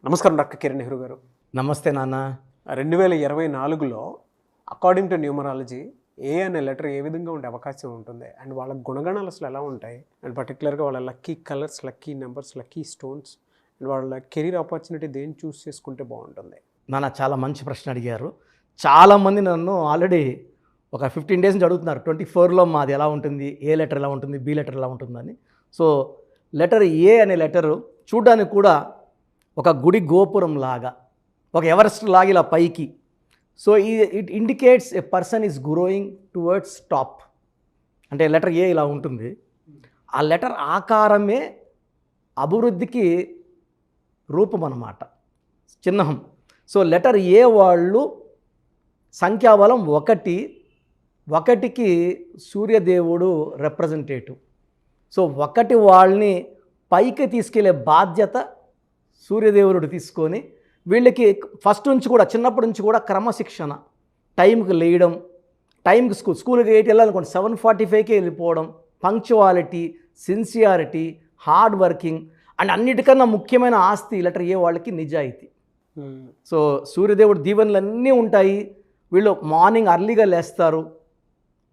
నమస్కారం డాక్టర్ కిరణ్ నెహ్రూ గారు. నమస్తే నాన్న. 2024లో అకార్డింగ్ టు న్యూమరాలజీ ఏ అనే లెటర్ ఏ విధంగా ఉండే అవకాశం ఉంటుంది అండ్ వాళ్ళ గుణగణాలు అసలు ఎలా ఉంటాయి అండ్ పర్టికులర్గా వాళ్ళ lucky colours, lucky numbers, lucky stones and వాళ్ళ కెరీర్ ఆపర్చునిటీ దేన్ని చూస్ చేసుకుంటే బాగుంటుంది? నాన్న చాలా మంచి ప్రశ్న అడిగారు. చాలామంది నన్ను ఆల్రెడీ ఒక 15 డేస్ నుంచి అడుగుతున్నారు, 24లో మాది ఎలా ఉంటుంది, ఏ లెటర్ ఎలా ఉంటుంది, బి లెటర్ ఎలా ఉంటుందని. సో లెటర్ ఏ అనే లెటరు చూడడానికి కూడా ఒక గుడి గోపురం లాగా, ఒక ఎవరెస్ట్ లాగా ఇలా పైకి. So it indicates a person is growing towards top. అంటే లెటర్ ఏ ఇలా ఉంటుంది. ఆ లెటర్ ఆకారమే అభివృద్ధికి రూపం అన్నమాట, చిహ్నం. సో లెటర్ ఏ వాళ్ళు సంఖ్యాబలం 1, 1కి సూర్యదేవుడు రిప్రజెంటేటివ్. సో 1 వాళ్ళని పైకి తీసుకెళ్లే బాధ్యత సూర్యదేవుడు తీసుకొని, వీళ్ళకి ఫస్ట్ నుంచి కూడా చిన్నప్పటి నుంచి కూడా క్రమశిక్షణ, టైంకి లేయడం, టైంకి స్కూల్కి 8 వెళ్ళాలనుకోండి 7:45కే వెళ్ళిపోవడం, punctuality, sincerity, hard working and అన్నిటికన్నా ముఖ్యమైన ఆస్తి లెటర్ ఏ వాళ్ళకి నిజాయితీ. సో సూర్యదేవుడు దీవెనలన్నీ ఉంటాయి. వీళ్ళు మార్నింగ్ అర్లీగా లేస్తారు,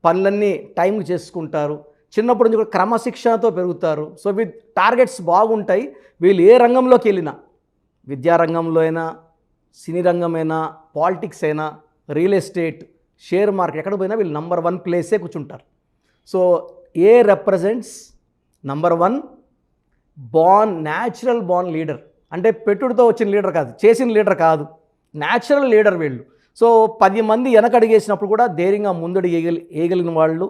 పనులన్నీ టైంకి చేసుకుంటారు, చిన్నప్పటి నుంచి కూడా క్రమశిక్షణతో పెరుగుతారు. సో వీళ్ళ టార్గెట్స్ బాగుంటాయి. వీళ్ళు ఏ రంగంలోకి వెళ్ళినా, విద్యారంగంలో అయినా, సినీ రంగమైనా, పాలిటిక్స్ అయినా, రియల్ ఎస్టేట్, షేర్ మార్కెట్, ఎక్కడ పోయినా వీళ్ళు నంబర్ 1 ప్లేసే కూర్చుంటారు. So A represents number 1 natural born leader. అంటే పెట్టుడితో వచ్చిన లీడర్ కాదు, చేసిన లీడర్ కాదు, న్యాచురల్ లీడర్ వీళ్ళు. సో 10 మంది వెనకడిగేసినప్పుడు కూడా ధైర్యంగా ముందడి వేయగలిగిన వాళ్ళు.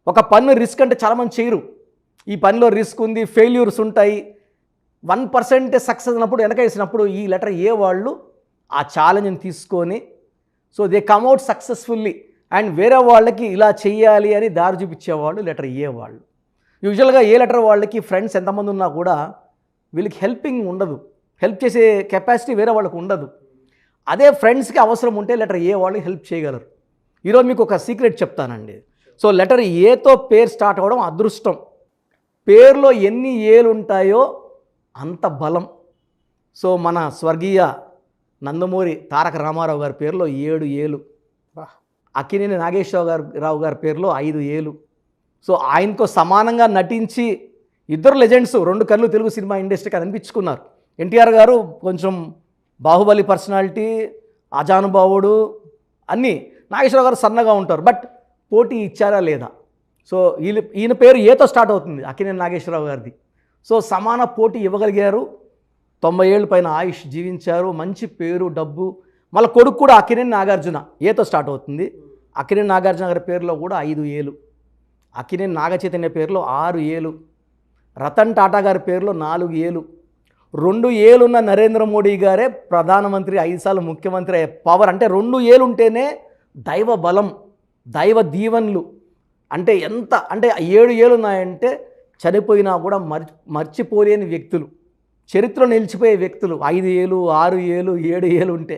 ఒక పన్ను రిస్క్ అంటే చాలామంది చేయరు. ఈ పనిలో రిస్క్ ఉంది, ఫెయిల్యూర్స్ ఉంటాయి, 1% సక్సెస్ అన్నప్పుడు వెనకేసినప్పుడు ఈ లెటర్ ఏ వాళ్ళు ఆ ఛాలెంజ్ని తీసుకొని, so they come out successfully and వేరే వాళ్ళకి ఇలా చెయ్యాలి అని దారి చూపించేవాళ్ళు లెటర్ ఏ వాళ్ళు. యూజువల్గా ఏ లెటర్ వాళ్ళకి ఫ్రెండ్స్ ఎంతమంది ఉన్నా కూడా వీళ్ళకి హెల్పింగ్ ఉండదు, హెల్ప్ చేసే కెపాసిటీ వేరే వాళ్ళకి ఉండదు. అదే ఫ్రెండ్స్కి అవసరం ఉంటే లెటర్ ఏ వాళ్ళు హెల్ప్ చేయగలరు. ఈరోజు మీకు ఒక సీక్రెట్ చెప్తానండి. సో లెటర్ ఏతో పేరు స్టార్ట్ అవ్వడం అదృష్టం. పేరులో ఎన్ని ఏలు ఉంటాయో అంత బలం. సో మన స్వర్గీయ నందమూరి తారక రామారావు గారి పేరులో 7 ఏలు, అక్కినేని నాగేశ్వరరావు గారి పేరులో 5 ఏలు. సో ఆయనతో సమానంగా నటించి ఇద్దరు లెజెండ్స్, 2 కళ్ళు తెలుగు సినిమా ఇండస్ట్రీకి అనిపించుకున్నారు. ఎన్టీఆర్ గారు కొంచెం బాహుబలి పర్సనాలిటీ, అజానుభావుడు అన్నీ. నాగేశ్వరరావు గారు సన్నగా ఉంటారు, బట్ పోటీ ఇచ్చారా లేదా? సో ఈయన పేరు ఏతో స్టార్ట్ అవుతుంది, అక్కినేని నాగేశ్వరరావు గారిది. సో సమాన పోటీ ఇవ్వగలిగారు. 90 ఏళ్ళ పైన ఆయుష్ జీవించారు, మంచి పేరు, డబ్బు. మళ్ళీ కొడుకు కూడా అక్కినేని నాగార్జున ఏతో స్టార్ట్ అవుతుంది. అక్కినేని నాగార్జున గారి పేరులో కూడా 5 ఏలు, అక్కినేని నాగచైతన్య పేరులో 6 ఏలు, రతన్ టాటా గారి పేరులో 4 ఏలు, 2 ఏలున్న నరేంద్ర మోడీ గారే ప్రధానమంత్రి, 5 సార్లు ముఖ్యమంత్రి అయ్యే పవర్. అంటే 2 ఏలు ఉంటేనే దైవ బలం, దైవ దీవెనలు. అంటే ఎంత అంటే 7 ఏలు ఉన్నాయంటే చనిపోయినా కూడా మర్చిపోలేని వ్యక్తులు, చరిత్రలో నిలిచిపోయే వ్యక్తులు. 5 ఏలు, 6 ఏలు, 7 ఏలు ఉంటే.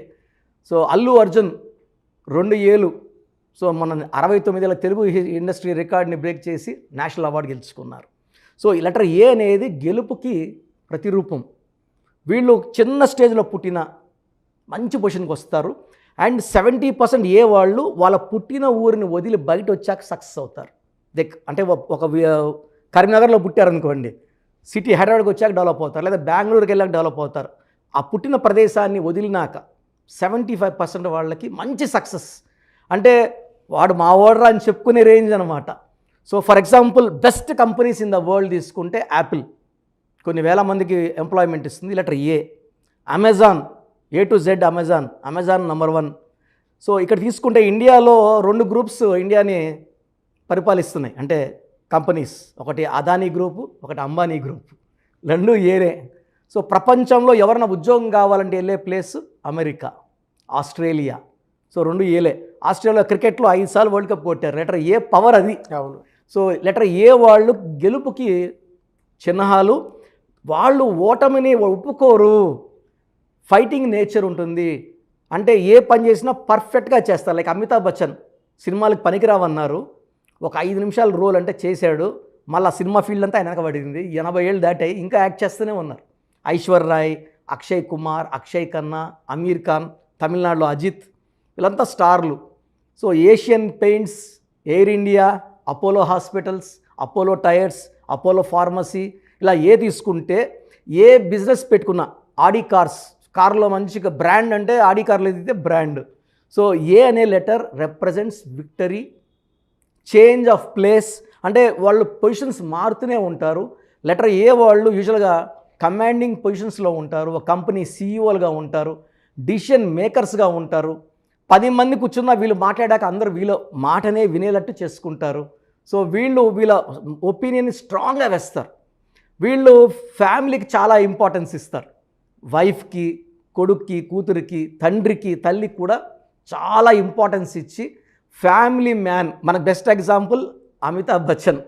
సో అల్లు అర్జున్ 2 ఏలు. సో మన 69 ఏళ్ళ తెలుగు ఇండస్ట్రీ రికార్డ్ని బ్రేక్ చేసి నేషనల్ అవార్డు గెలుచుకున్నారు. సో ఈ లెటర్ ఏ అనేది గెలుపుకి ప్రతిరూపం. వీళ్ళు చిన్న స్టేజ్లో పుట్టిన మంచి పొజిషన్కి వస్తారు. అండ్ 70% ఏ వాళ్ళు వాళ్ళ పుట్టిన ఊరిని వదిలి బయట వచ్చాక సక్సెస్ అవుతారు. అంటే ఒక కరీంనగర్లో పుట్టారనుకోండి, సిటీ హైదరాబాద్కి వచ్చాక డెవలప్ అవుతారు, లేదా బెంగళూరుకి వెళ్ళాక డెవలప్ అవుతారు. ఆ పుట్టిన ప్రదేశాన్ని వదిలినాక 75% వాళ్ళకి మంచి సక్సెస్. అంటే వాడు మా ఓడరా అని చెప్పుకునే రేంజ్ అనమాట. So for example best companies in the world తీసుకుంటే యాపిల్ కొన్ని వేల మందికి ఎంప్లాయ్మెంట్ ఇస్తుంది, letter A. Amazon, A to Z Amazon number 1. So ఇక్కడ తీసుకుంటే ఇండియాలో 2 గ్రూప్స్ ఇండియాని పరిపాలిస్తున్నాయి, అంటే కంపెనీస్. ఒకటి అదానీ గ్రూపు, ఒకటి అంబానీ గ్రూప్, 2 ఏనే. సో ప్రపంచంలో ఎవరైనా ఉద్యోగం కావాలంటే వెళ్ళే ప్లేస్ అమెరికా, ఆస్ట్రేలియా. సో 2 ఏలే. ఆస్ట్రేలియా క్రికెట్లో 5 సార్లు వరల్డ్ కప్ కొట్టారు. లెటర్ ఏ పవర్ అది. అవును. సో లెటర్ ఏ వాళ్ళు గెలుపుకి చిహ్నాలు. వాళ్ళు ఓటమిని ఒప్పుకోరు, ఫైటింగ్ నేచర్ ఉంటుంది. అంటే ఏ పని చేసినా పర్ఫెక్ట్గా చేస్తారు. లైక్ అమితాబ్ బచ్చన్ సినిమాలకు పనికిరావన్నారు, ఒక 5 నిమిషాలు రోల్ అంటే చేశాడు, మళ్ళీ సినిమా ఫీల్డ్ అంతా ఆయన వెనక పడింది. 80 ఏళ్ళు దాటాయి, ఇంకా యాక్ట్ చేస్తూనే ఉన్నారు. ఐశ్వర్య రాయ్, అక్షయ్ కుమార్, అక్షయ్ ఖన్నా, అమీర్ ఖాన్, తమిళనాడులో అజిత్, వీళ్ళంతా స్టార్లు. So Asian paints, air India, Apollo hospitals, Apollo tyres, Apollo pharmacy, ఇలా తీసుకుంటే ఏ బిజినెస్ పెట్టుకున్నా, ఆడి కార్లో మంచిగా బ్రాండ్ అంటే ఆడి కార్లు అయితే బ్రాండ్. సో ఏ అనే letter represents victory, change of place, అంటే వాళ్ళు పొజిషన్స్ మారుతూనే ఉంటారు. లెటర్ ఏ వాళ్ళు యూజువల్గా కమాండింగ్ పొజిషన్స్లో ఉంటారు, ఒక కంపెనీ సీఈఓలుగా ఉంటారు, డిసిషన్ మేకర్స్గా ఉంటారు. 10 మంది కూర్చున్నా వీళ్ళు మాట్లాడాక అందరూ వీళ్ళ మాటనే వినేటట్టు చేసుకుంటారు. సో వీళ్ళ ఒపీనియన్ స్ట్రాంగ్గా వేస్తారు. వీళ్ళు ఫ్యామిలీకి చాలా ఇంపార్టెన్స్ ఇస్తారు. వైఫ్కి, కొడుక్కి, కూతురికి, తండ్రికి, తల్లికి కూడా చాలా ఇంపార్టెన్స్ ఇచ్చి ఫ్యామిలీ మ్యాన్. మనకు బెస్ట్ ఎగ్జాంపుల్ అమితాబ్ బచ్చన్.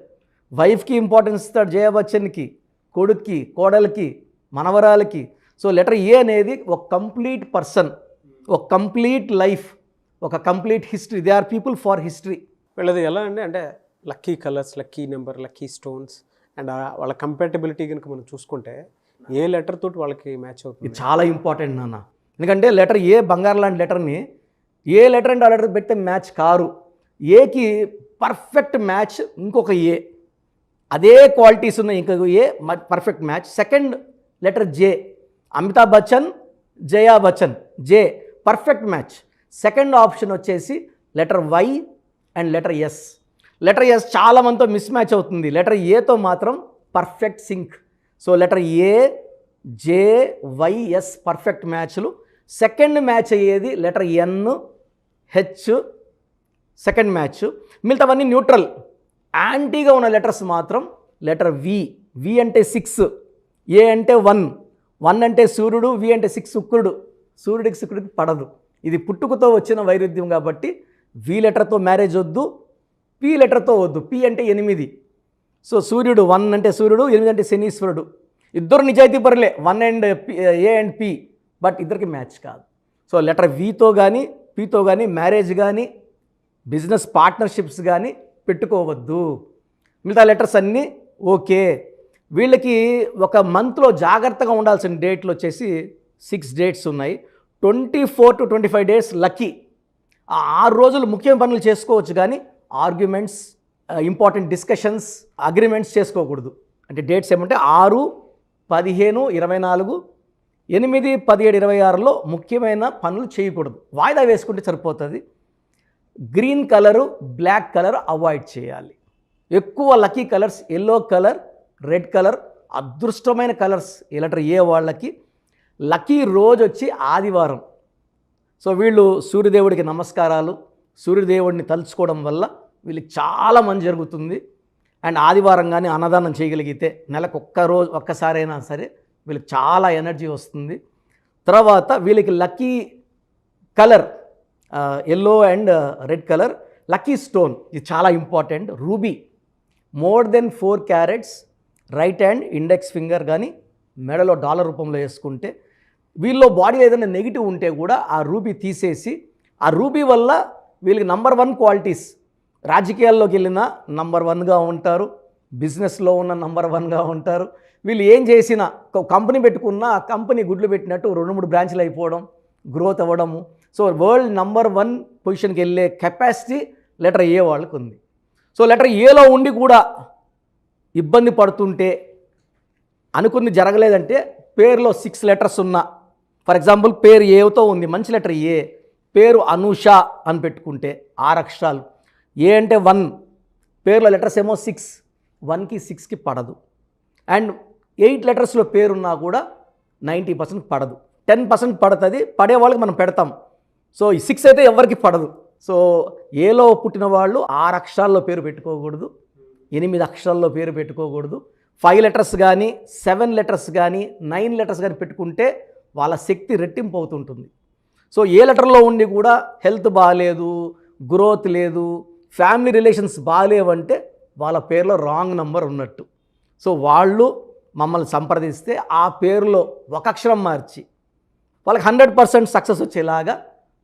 వైఫ్కి ఇంపార్టెన్స్ ఇస్తాడు, జయా బచ్చన్కి, కొడుక్కి, కోడలికి, మనవరాలకి. సో లెటర్ ఏ అనేది ఒక కంప్లీట్ పర్సన్, ఒక కంప్లీట్ లైఫ్, ఒక complete history. They are people for history. వీళ్ళది ఎలా అంటే lucky colours, lucky number, lucky stones and వాళ్ళ కంపాటబిలిటీ కనుక మనం చూసుకుంటే ఏ లెటర్ తోటి వాళ్ళకి మ్యాచ్ అవుతుంది? ఇది చాలా ఇంపార్టెంట్ నాన్న. ఎందుకంటే లెటర్ ఏ బంగారు లాంటి లెటర్ని ఏ లెటర్ అంటే ఆ లెటర్ పెడితే మ్యాచ్ కారు. ఏకి పర్ఫెక్ట్ మ్యాచ్ ఇంకొక ఏ, అదే క్వాలిటీస్ ఉన్న ఇంకొక A perfect match. Second letter J, Amitabh Bachchan, Jaya Bachchan, J perfect match. Second option వచ్చేసి letter Y and letter S. Letter S చాలా మందితో మిస్ మ్యాచ్ అవుతుంది, లెటర్ ఏతో మాత్రం perfect sync. So letter A, J, Y, S perfect మ్యాచ్లు. Second match అయ్యేది letter N, H second match. మిగతావన్నీ neutral. యాంటీగా ఉన్న లెటర్స్ మాత్రం లెటర్ వి. వి అంటే 6, ఏ అంటే 1, 1 అంటే సూర్యుడు, వి అంటే 6 శుక్రుడు. సూర్యుడికి శుక్రుడికి పడదు. ఇది పుట్టుకతో వచ్చిన వైరుధ్యం కాబట్టి వి లెటర్తో మ్యారేజ్ వద్దు, పి లెటర్తో వద్దు. పి అంటే 8. సో సూర్యుడు 1 అంటే సూర్యుడు, 8 అంటే శనీశ్వరుడు. ఇద్దరు నిజాయితీ పరులే, 1 and A and P, but ఇద్దరికి మ్యాచ్ కాదు. సో లెటర్ వితో కానీ పితో కానీ మ్యారేజ్ కానీ బిజినెస్ పార్ట్నర్షిప్స్ కానీ పెట్టుకోవద్దు. మిగతా లెటర్స్ అన్నీ ఓకే. వీళ్ళకి ఒక మంత్లో జాగ్రత్తగా ఉండాల్సిన డేట్లు వచ్చేసి 6 డేట్స్ ఉన్నాయి. 24 to 25 డేస్ లక్కీ. ఆ 6 రోజులు ముఖ్యమైన పనులు చేసుకోవచ్చు, కానీ ఆర్గ్యుమెంట్స్, ఇంపార్టెంట్ డిస్కషన్స్, అగ్రిమెంట్స్ చేసుకోకూడదు. అంటే డేట్స్ ఏమంటే 6, 15, 24, 8, 17, 26లో ముఖ్యమైన పనులు చేయకూడదు. వాయిదా వేసుకుంటే సరిపోతుంది. Green colour, black colour avoid చేయాలి. ఎక్కువ lucky colours yellow colour, red colour అదృష్టమైన కలర్స్ ఈ లెటర్ ఏ వాళ్ళకి. లక్కీ రోజు వచ్చి ఆదివారం. సో వీళ్ళు సూర్యదేవుడికి నమస్కారాలు, సూర్యదేవుడిని తలుచుకోవడం వల్ల వీళ్ళకి చాలా మంచి జరుగుతుంది. అండ్ ఆదివారం కానీ అన్నదానం చేయగలిగితే నెలకు ఒక్కసారైనా సరే వీళ్ళకి చాలా ఎనర్జీ వస్తుంది. తర్వాత వీళ్ళకి lucky colour yellow and red colour. Lucky stone ఇది చాలా important, ruby. More than 4 carrots right hand index finger కానీ మెడలో డాలర్ రూపంలో వేసుకుంటే, వీళ్ళలో బాడీలో ఏదైనా నెగిటివ్ ఉంటే కూడా ఆ రూబీ తీసేసి, ఆ రూబీ వల్ల వీళ్ళకి నంబర్ 1 క్వాలిటీస్. రాజకీయాల్లోకి వెళ్ళినా నంబర్ 1గా ఉంటారు, బిజినెస్లో ఉన్న నంబర్ 1గా ఉంటారు. వీళ్ళు ఏం చేసినా, కంపెనీ పెట్టుకున్నా ఆ కంపెనీ గుడ్లు పెట్టినట్టు 2-3 బ్రాంచ్లు అయిపోవడం, గ్రోత్ అవ్వడము. సో వరల్డ్ నంబర్ 1 పొజిషన్కి వెళ్ళే కెపాసిటీ లెటర్ ఏ వాళ్ళకు ఉంది. సో లెటర్ ఏలో ఉండి కూడా ఇబ్బంది పడుతుంటే, అనుకుని జరగలేదంటే, పేరులో 6 లెటర్స్ ఉన్నా, ఫర్ ఎగ్జాంపుల్ పేరు ఏతో ఉంది, మంచి లెటర్ ఏ, పేరు అనూష అని పెట్టుకుంటే 6 అక్షరాలు, ఏ అంటే 1, పేరులో లెటర్స్ ఏమో 6, 1కి 6కి పడదు. అండ్ 8 లెటర్స్లో పేరున్నా కూడా 90% పడదు. 10% పడుతుంది, పడే వాళ్ళకి మనం పెడతాం. సో ఈ 6 అయితే ఎవరికి పడదు. సో ఏలో పుట్టిన వాళ్ళు 6 అక్షరాల్లో పేరు పెట్టుకోకూడదు, 8 అక్షరాల్లో పేరు పెట్టుకోకూడదు. 5 లెటర్స్ కానీ 7 లెటర్స్ కానీ 9 లెటర్స్ కానీ పెట్టుకుంటే వాళ్ళ శక్తి రెట్టింపు అవుతుంటుంది. సో ఏ లెటర్లో ఉండి కూడా హెల్త్ బాగాలేదు, గ్రోత్ లేదు, ఫ్యామిలీ రిలేషన్స్ బాగాలేవంటే వాళ్ళ పేరులో రాంగ్ నంబర్ ఉన్నట్టు. సో వాళ్ళు మమ్మల్ని సంప్రదిస్తే ఆ పేరులో ఒక అక్షరం మార్చి వాళ్ళకి 100% సక్సెస్ వచ్చేలాగా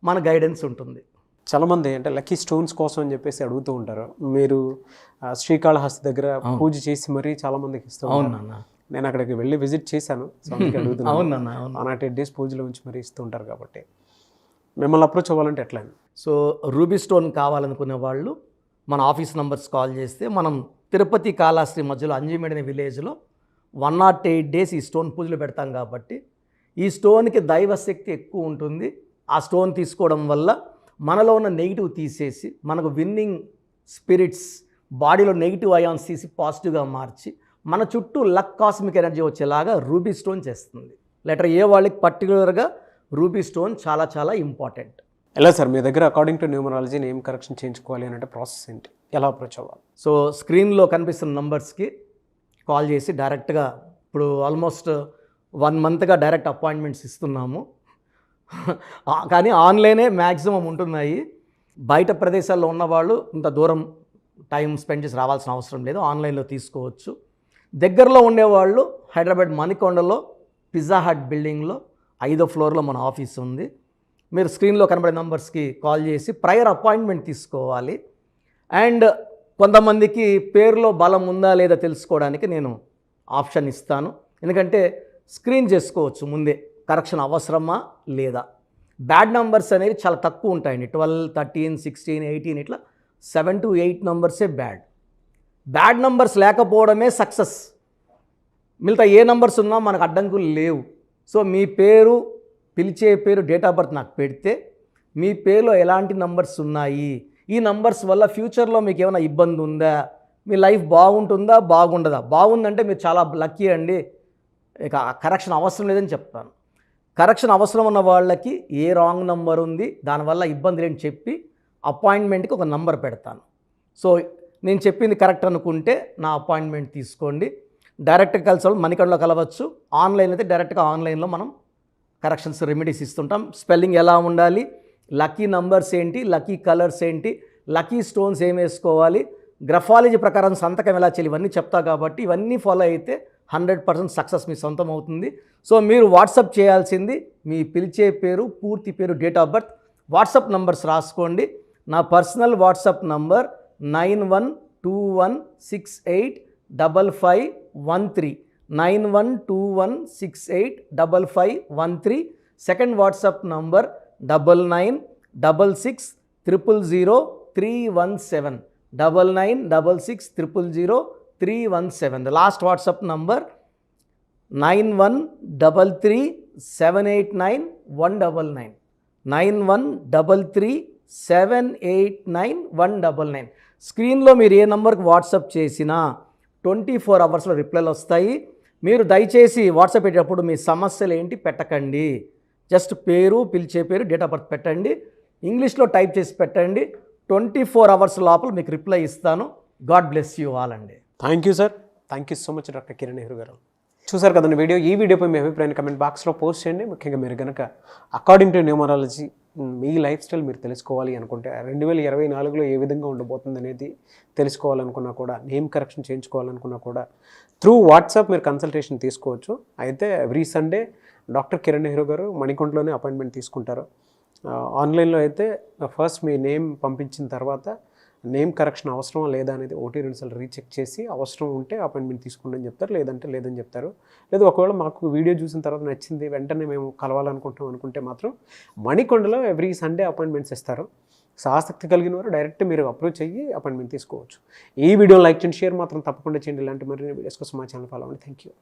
మన గైడెన్స్ ఉంటుంది. చాలామంది అంటే లక్కీ స్టోన్స్ కోసం అని చెప్పేసి అడుగుతూ ఉంటారు. మీరు శ్రీకాళహస్తి దగ్గర పూజ చేసి మరీ చాలామందికి ఇస్తాం. అవునన్నా. నేను అక్కడికి వెళ్ళి విజిట్ చేశాను. సో అందుకే అడుగుతున్నాను. అవునన్నా, అవును. 108 days పూజలో ఉంచి మరి ఇస్తూ ఉంటారు కాబట్టి మిమ్మల్ని అప్రోచ్ అవ్వాలంటే ఎట్లా అండి? సో రూబీ స్టోన్ కావాలనుకునే వాళ్ళు మన ఆఫీస్ నంబర్స్ కాల్ చేస్తే మనం తిరుపతి కాళహస్తి మధ్యలో అంజిమేడ్ అనే విలేజ్లో 108 days ఈ స్టోన్ పూజలు పెడతాం కాబట్టి ఈ స్టోన్కి దైవశక్తి ఎక్కువ ఉంటుంది. ఆ స్టోన్ తీసుకోవడం వల్ల మనలో ఉన్న నెగిటివ్ తీసేసి మనకు విన్నింగ్ స్పిరిట్స్, బాడీలో నెగిటివ్ అయాన్స్ తీసి పాజిటివ్గా మార్చి మన చుట్టూ లక్ కాస్మిక్ ఎనర్జీ వచ్చేలాగా రూబీ స్టోన్ చేస్తుంది. లెటర్ ఏ వాళ్ళకి పర్టికులర్గా రూబీ స్టోన్ చాలా చాలా ఇంపార్టెంట్. ఎలా సార్ మీ దగ్గర according to numerology name correction చేయించుకోవాలి అంటే ప్రాసెస్ ఏంటి, ఎలా అప్రోచ్ అవ్వాలి? సో స్క్రీన్లో కనిపిస్తున్న నంబర్స్కి కాల్ చేసి డైరెక్ట్గా ఇప్పుడు ఆల్మోస్ట్ 1 monthగా డైరెక్ట్ అపాయింట్మెంట్స్ ఇస్తున్నాము. కానీ ఆన్లైనే మ్యాక్సిమం ఉంటున్నాయి. బయట ప్రదేశాల్లో ఉన్నవాళ్ళు ఇంత దూరం టైం స్పెండ్ చేసి రావాల్సిన అవసరం లేదు, ఆన్లైన్లో తీసుకోవచ్చు. దగ్గరలో ఉండేవాళ్ళు హైదరాబాద్ మణికొండలో పిజ్జా హట్ బిల్డింగ్లో 5వ floorలో మన ఆఫీస్ ఉంది. మీరు స్క్రీన్లో కనబడే నంబర్స్కి కాల్ చేసి ప్రయర్ అపాయింట్మెంట్ తీసుకోవాలి. అండ్ కొంతమందికి పేరులో బలం ఉందా లేదా తెలుసుకోవడానికి నేను ఆప్షన్ ఇస్తాను. ఎందుకంటే స్క్రీన్ చేసుకోవచ్చు ముందే కరెక్షన్ అవసరమా లేదా. బ్యాడ్ నంబర్స్ అనేవి చాలా తక్కువ ఉంటాయండి. 12, 13, 16, 18 ఇట్లా 7 to 8 నంబర్సే బ్యాడ్. బ్యాడ్ నంబర్స్ లేకపోవడమే సక్సెస్. మిగతా ఏ నంబర్స్ ఉన్నా మనకు అడ్డంకులు లేవు. సో మీ పేరు, పిలిచే పేరు, డేట్ ఆఫ్ బర్త్ నాకు పెడితే మీ పేరులో ఎలాంటి నంబర్స్ ఉన్నాయి, ఈ నంబర్స్ వల్ల ఫ్యూచర్లో మీకు ఏమైనా ఇబ్బంది ఉందా, మీ లైఫ్ బాగుంటుందా బాగుండదా. బాగుందంటే మీరు చాలా లక్కీ అండి, ఇక కరెక్షన్ అవసరం లేదని చెప్తాను. కరెక్షన్ అవసరం ఉన్న వాళ్ళకి ఏ రాంగ్ నంబర్ ఉంది, దానివల్ల ఇబ్బంది లేని చెప్పి అపాయింట్మెంట్కి ఒక నంబర్ పెడతాను. సో నేను చెప్పింది కరెక్ట్ అనుకుంటే నా అపాయింట్మెంట్ తీసుకోండి. డైరెక్ట్గా కలిసి మణికొండలో కలవచ్చు. ఆన్లైన్ అయితే డైరెక్ట్గా ఆన్లైన్లో మనం కరెక్షన్స్ రెమెడీస్ ఇస్తుంటాం. స్పెల్లింగ్ ఎలా ఉండాలి, లక్కీ నంబర్స్ ఏంటి, లక్కీ కలర్స్ ఏంటి, లక్కీ స్టోన్స్ ఏం వేసుకోవాలి, గ్రఫాలజీ ప్రకారం సంతకం ఎలా చేయాలి, ఇవన్నీ చెప్తా కాబట్టి ఇవన్నీ ఫాలో అయితే 100% సక్సెస్ మీ సొంతం అవుతుంది. సో మీరు వాట్సాప్ చేయాల్సింది మీ పిలిచే పేరు, పూర్తి పేరు, date of birth, WhatsApp numbers రాసుకోండి. నా personal WhatsApp number 9121685513, 9121685513. Second WhatsApp number 9966000317, 9966000317. The last WhatsApp number 9133789199, 9133789199. స్క్రీన్లో మీరు ఏ నెంబర్కి వాట్సాప్ చేసినా 24 hours రిప్లైలు వస్తాయి. మీరు దయచేసి వాట్సాప్ పెట్టేటప్పుడు మీ సమస్యలు ఏంటి పెట్టకండి. జస్ట్ పేరు, పిలిచే పేరు, డేట్ ఆఫ్ బర్త్ పెట్టండి. ఇంగ్లీష్లో టైప్ చేసి పెట్టండి. 24 hours లోపల మీకు రిప్లై ఇస్తాను. గాడ్ బ్లెస్ యూ ఆల్ అండి. Thank you sir, thank you so much doctor Kiran Nehru గారు. చూసారు కదండి వీడియో. ఈ వీడియోపై మీ అభిప్రాయాన్ని కమెంట్ బాక్స్లో పోస్ట్ చేయండి. ముఖ్యంగా మీరు కనుక according to numerology me life style మీరు తెలుసుకోవాలి అనుకుంటే 2024లో ఏ విధంగా ఉండబోతుంది అనేది తెలుసుకోవాలనుకున్నా కూడా, నేమ్ కరెక్షన్ చేయించుకోవాలనుకున్నా కూడా త్రూ వాట్సాప్ మీరు కన్సల్టేషన్ తీసుకోవచ్చు. అయితే every Sunday doctor Kiran Nehru గారు మణికొండలోనే అపాయింట్మెంట్ తీసుకుంటారు. ఆన్లైన్లో అయితే ఫస్ట్ మీ నేమ్ పంపించిన తర్వాత నేమ్ కరెక్షన్ అవసరమా లేదా అనేది ఓటీ రిజల్ట్ రీచెక్ చేసి అవసరం ఉంటే అపాయింట్మెంట్ తీసుకోండి అని చెప్తారు, లేదంటే లేదని చెప్తారు. లేదు ఒకవేళ మాకు వీడియో చూసిన తర్వాత నచ్చింది, వెంటనే మేము కలవాలనుకుంటాం అనుకుంటే మాత్రం మణికొండలో ఎవ్రీ సండే అపాయింట్మెంట్స్ ఇస్తారు. సో ఆసక్తి కలిగిన వారు డైరెక్ట్ మీరు అప్రోచ్ అయ్యి అపాయింట్మెంట్ తీసుకోవచ్చు. ఈ వీడియో లైక్ చేయండి, షేర్ మాత్రం తప్పకుండా చేయండి. ఇలాంటి మరిన్ని వీడియోస్ కోసం మా ఛానల్ ఫాలో అవ్వండి. Thank you.